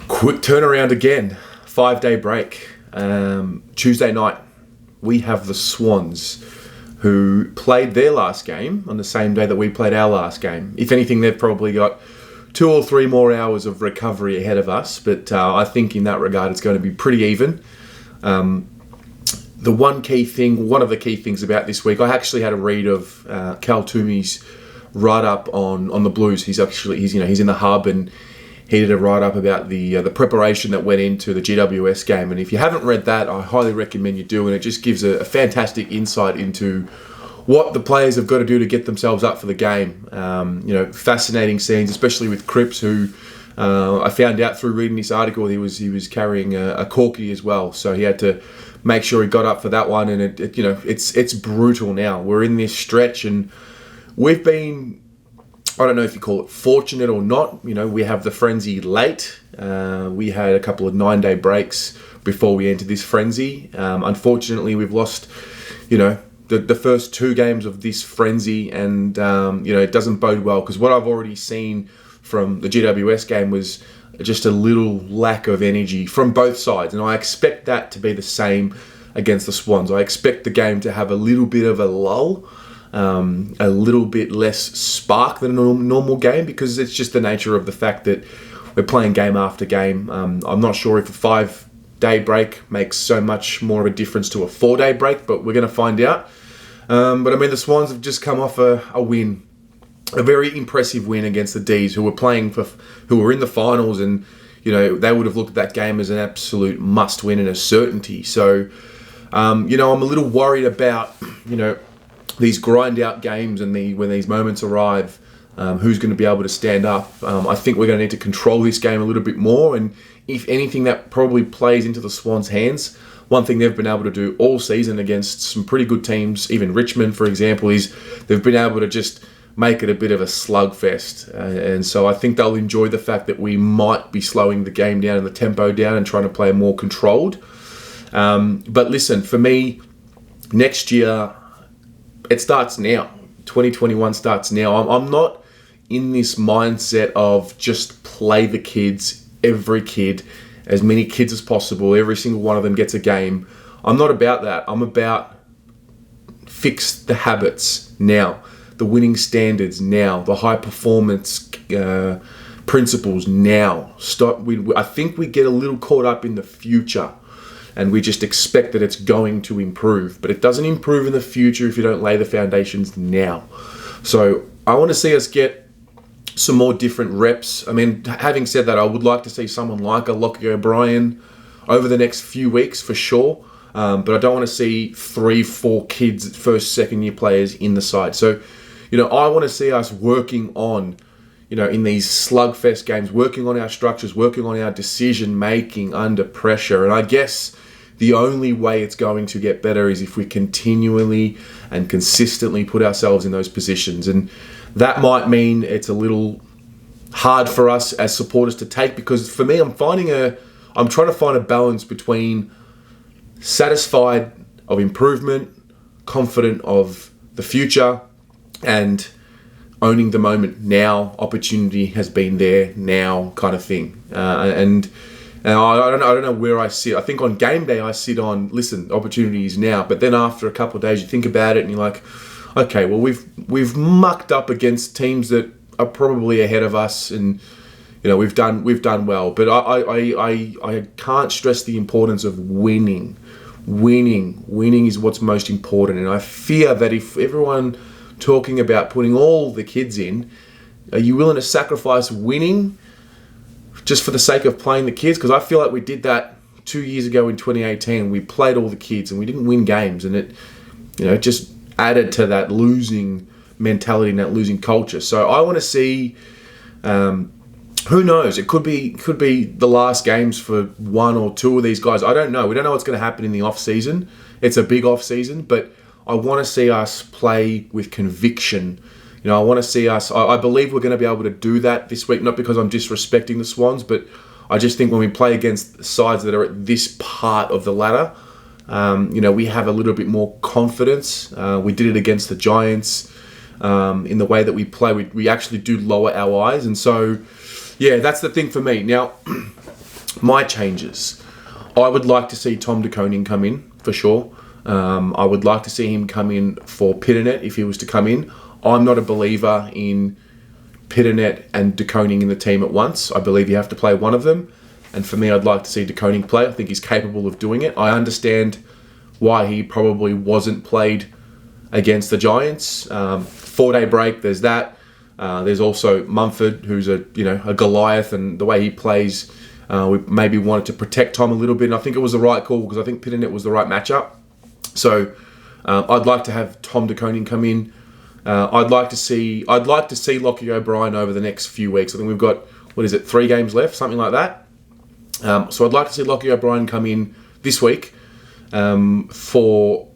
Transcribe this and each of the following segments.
Quick turnaround again. 5-day break. Tuesday night, we have the Swans, who played their last game on the same day that we played our last game. If anything, they've probably got 2 or 3 more hours of recovery ahead of us, but I think in that regard it's going to be pretty even. One of the key things about this week, I actually had a read of Carlton's write-up on the Blues. He's in the hub, and he did a write-up about the preparation that went into the GWS game. And if you haven't read that, I highly recommend you do. And it just gives a fantastic insight into what the players have got to do to get themselves up for the game. Fascinating scenes, especially with Cripps, who I found out through reading this article he was carrying a corky as well. So he had to make sure he got up for that one. And it's brutal now. We're in this stretch, and we've been, I don't know if you call it fortunate or not. We have the frenzy late. We had a couple of 9-day breaks before we entered this frenzy. Unfortunately, we've lost, the first 2 games of this frenzy, and it doesn't bode well, because what I've already seen from the GWS game was just a little lack of energy from both sides, and I expect that to be the same against the Swans. I expect the game to have a little bit of a lull. A little bit less spark than a normal game, because it's just the nature of the fact that we're playing game after game. I'm not sure if a 5-day break makes so much more of a difference to a 4-day break, but we're going to find out. But the Swans have just come off a win, a very impressive win against the D's, who were in the finals, and they would have looked at that game as an absolute must-win and a certainty. So, I'm a little worried about these grind-out games, and when these moments arrive, who's going to be able to stand up. I think we're going to need to control this game a little bit more, and if anything, that probably plays into the Swans' hands. One thing they've been able to do all season against some pretty good teams, even Richmond, for example, is they've been able to just make it a bit of a slugfest. And so I think they'll enjoy the fact that we might be slowing the game down and the tempo down and trying to play more controlled. But listen, for me, next year, it starts now. 2021 starts now. I'm not in this mindset of just play the kids, every kid, as many kids as possible, every single one of them gets a game. I'm not about that. I'm about fix the habits now, the winning standards now, the high performance principles now. I think we get a little caught up in the future, and we just expect that it's going to improve. But it doesn't improve in the future if you don't lay the foundations now. So I want to see us get some more different reps. Having said that, I would like to see someone like a Lockie O'Brien over the next few weeks for sure. But I don't want to see 3-4 kids, first, second year players in the side. So, I want to see us working on, in these slugfest games, working on our structures, working on our decision making under pressure. And I guess the only way it's going to get better is if we continually and consistently put ourselves in those positions. And that might mean it's a little hard for us as supporters to take, because for me, I'm trying to find a balance between satisfied of improvement, confident of the future, and owning the moment now. Opportunity has been there now, kind of thing. And I don't know where I sit. I think on game day I sit on, listen, opportunity is now. But then after a couple of days you think about it and you're like, okay, well we've mucked up against teams that are probably ahead of us, and we've done well. But I can't stress the importance of winning. Winning is what's most important. And I fear that if everyone talking about putting all the kids in, are you willing to sacrifice winning just for the sake of playing the kids? Because I feel like we did that 2 years ago in 2018. We played all the kids and we didn't win games, and it just added to that losing mentality and that losing culture. So I want to see, who knows, it could be the last games for 1 or 2 of these guys. I don't know. We don't know what's going to happen in the off season. It's a big off season, but I want to see us play with conviction. I want to see us, I believe we're going to be able to do that this week, not because I'm disrespecting the Swans, but I just think when we play against sides that are at this part of the ladder, we have a little bit more confidence. We did it against the Giants. In the way that we play, we actually do lower our eyes. And so, yeah, that's the thing for me. Now, My changes. I would like to see Tom De Koning come in, for sure. I would like to see him come in for Pitternet if he was to come in. I'm not a believer in Pitternet and De Koning in the team at once. I believe you have to play one of them. And for me, I'd like to see De Koning play. I think he's capable of doing it. I understand why he probably wasn't played against the Giants. 4-day break, there's that. There's also Mumford, who's a Goliath, and the way he plays, we maybe wanted to protect Tom a little bit. And I think it was the right call because I think Pitternet was the right matchup. So I'd like to have Tom De Koning come in. I'd like to see Lockie O'Brien over the next few weeks. I think we've got 3 games left, something like that. So I'd like to see Lockie O'Brien come in this week for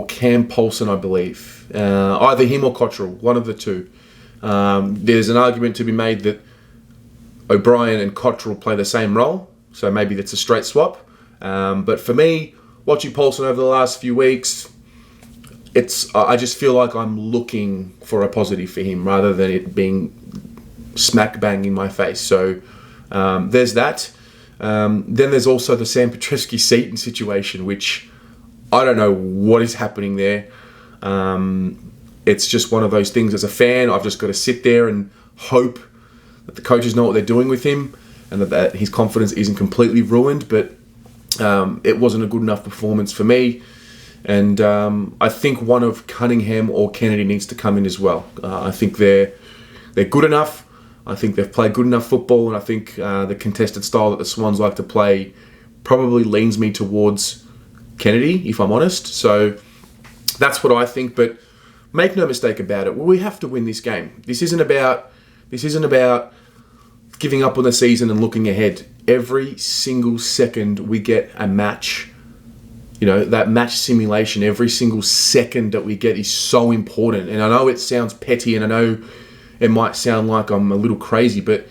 Cam Paulson, I believe. Either him or Cottrell, one of the two. There's an argument to be made that O'Brien and Cottrell play the same role, so maybe that's a straight swap. But for me, watching Paulson over the last few weeks, I just feel like I'm looking for a positive for him rather than it being smack bang in my face. So there's that. Then there's also the Sam Petrescu-Seaton situation, which I don't know what is happening there. It's just one of those things. As a fan, I've just got to sit there and hope that the coaches know what they're doing with him and that his confidence isn't completely ruined. But it wasn't a good enough performance for me. And I think one of Cunningham or Kennedy needs to come in as well. I think they're good enough. I think they've played good enough football, and I think the contested style that the Swans like to play probably leans me towards Kennedy, if I'm honest. So that's what I think. But make no mistake about it, we have to win this game. This isn't about giving up on the season and looking ahead. Every single second we get a match, that match simulation, every single second that we get is so important. And I know it sounds petty, and I know it might sound like I'm a little crazy, but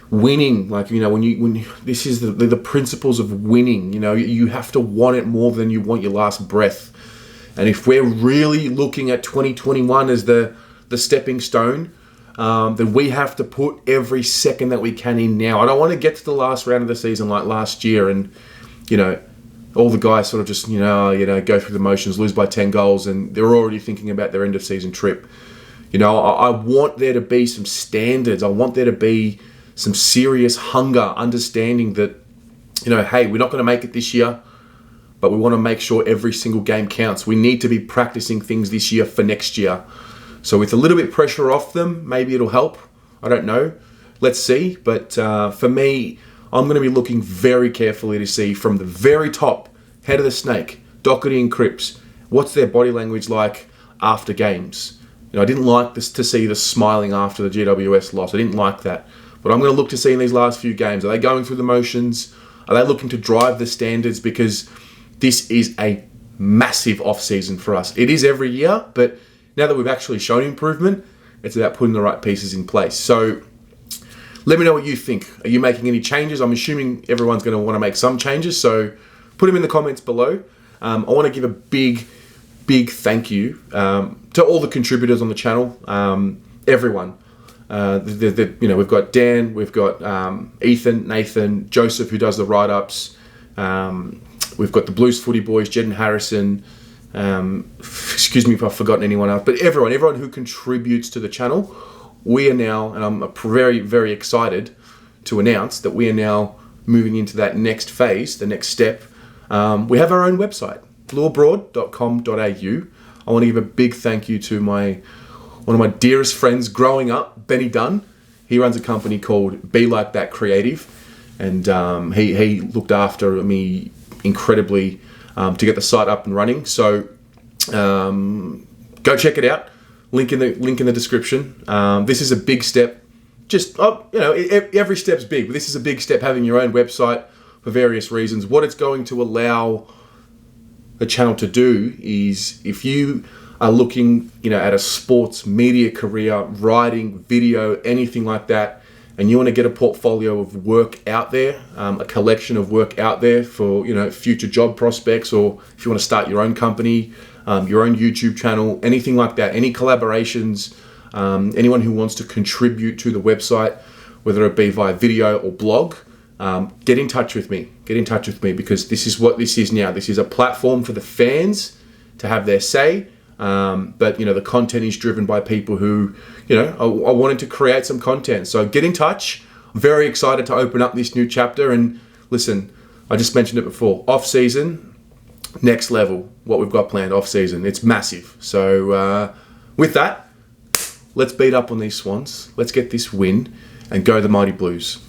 winning, when this is the principles of winning. You have to want it more than you want your last breath. And if we're really looking at 2021 as the stepping stone, then we have to put every second that we can in now. I don't want to get to the last round of the season like last year and, all the guys sort of just, go through the motions, lose by 10 goals, and they're already thinking about their end of season trip. I want there to be some standards. I want there to be some serious hunger, understanding that, hey, we're not going to make it this year, but we want to make sure every single game counts. We need to be practicing things this year for next year. So with a little bit of pressure off them, maybe it'll help. I don't know. Let's see. But for me, I'm going to be looking very carefully to see from the very top, head of the snake, Doherty and Cripps, what's their body language like after games. I didn't like to see the smiling after the GWS loss. I didn't like that. But I'm going to look to see in these last few games, are they going through the motions? Are they looking to drive the standards? Because this is a massive off-season for us. It is every year, but now that we've actually shown improvement, it's about putting the right pieces in place. So let me know what you think. Are you making any changes? I'm assuming everyone's going to want to make some changes, so put them in the comments below. I want to give a big thank you to all the contributors on the channel, everyone. We've got Dan, we've got Ethan, Nathan, Joseph, who does the write-ups. We've got the Blues Footy Boys, Jed and Harrison. Excuse me if I've forgotten anyone else, but everyone who contributes to the channel, we are now, and I'm very, very excited to announce that we are now moving into that next phase, the next step. We have our own website, blueabroad.com.au. I want to give a big thank you to one of my dearest friends growing up, Benny Dunn. He runs a company called Be Like That Creative, and he looked after me incredibly to get the site up and running. So go check it out. Link in the description. This is a big step. Every step's big, but this is a big step, having your own website for various reasons. What it's going to allow the channel to do is, if you are looking, at a sports media career, writing, video, anything like that, and you want to get a portfolio of work out there, a collection of work out there for, future job prospects, or if you want to start your own company, your own YouTube channel, anything like that, any collaborations, anyone who wants to contribute to the website, whether it be via video or blog, get in touch with me. Get in touch with me, because this is what this is now. This is a platform for the fans to have their say. But, the content is driven by people who, are wanting to create some content. So get in touch. I'm very excited to open up this new chapter. And listen, I just mentioned it before. Off season, next level. What we've got planned off season. It's massive. So with that, let's beat up on these Swans. Let's get this win and go the Mighty Blues.